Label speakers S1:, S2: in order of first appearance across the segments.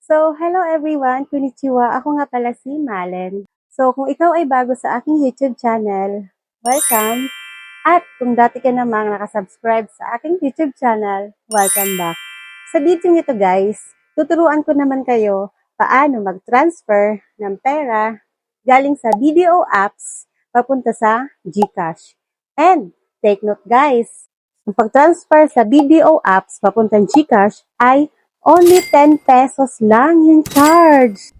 S1: So, hello everyone, konnichiwa. Ako nga pala si Malen. So, kung ikaw ay bago sa aking YouTube channel, welcome. At kung dati ka namang nakasubscribe sa aking YouTube channel, welcome back. Sa video nito guys, tuturuan ko naman kayo paano mag-transfer ng pera galing sa BDO apps papunta sa GCash. And take note guys, ang pag-transfer sa BDO apps papuntang GCash ay only 10 pesos lang yung charge.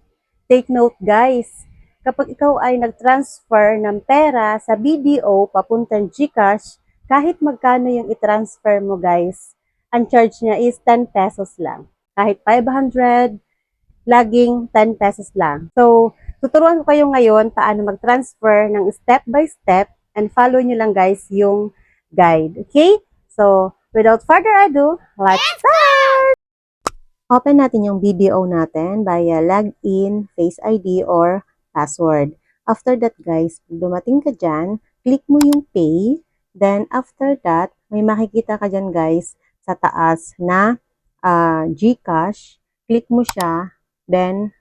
S1: Take note guys, kapag ikaw ay nag-transfer ng pera sa BDO papuntang GCash, kahit magkano yung i-transfer mo guys, ang charge niya is 10 pesos lang. Kahit 500, laging 10 pesos lang. So, tuturuan ko kayo ngayon paano mag-transfer ng step by step and follow nyo lang guys yung guide. Okay? So, without further ado, let's start! Open natin yung BDO natin via login, Face ID, or password. After that guys, pag dumating ka dyan, click mo yung pay. Then after that, may makikita ka dyan guys sa taas na GCash. Click mo siya, then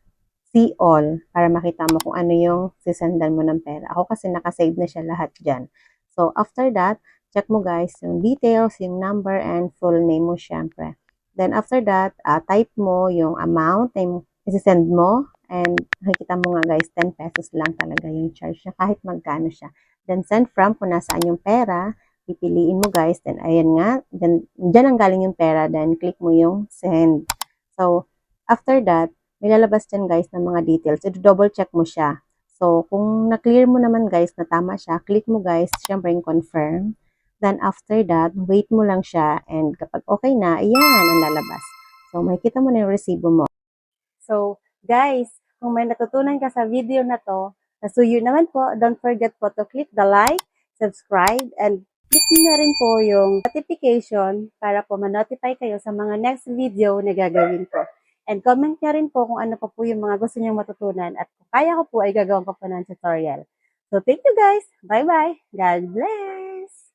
S1: see all para makita mo kung ano yung sisendan mo ng pera. Ako kasi nakasave na siya lahat dyan. So after that, check mo guys yung details, yung number, and full name mo syempre. Then after that, type mo yung amount na isi-send mo, and nakikita mo nga guys, 10 pesos lang talaga yung charge niya kahit magkano siya. Then send from kung nasaan yung pera, pipiliin mo guys, then ayan nga, dyan ang galing yung pera, then click mo yung send. So after that, may lalabas dyan guys ng mga details, i-double check mo siya. So kung na-clear mo naman guys na tama siya, click mo guys, syempre yung confirm. Then after that, wait mo lang siya, and kapag okay na, ayan ang lalabas. So makikita mo na yung resibo mo. So guys, kung may natutunan ka sa video na to, nasuyo naman po, don't forget po to click the like, subscribe, and click na rin po yung notification para po ma-notify kayo sa mga next video na gagawin ko. And comment nyo rin po kung ano pa po yung mga gusto nyong matutunan, at kung kaya ko po ay gagawin ko po ng tutorial. So thank you guys. Bye-bye. God bless.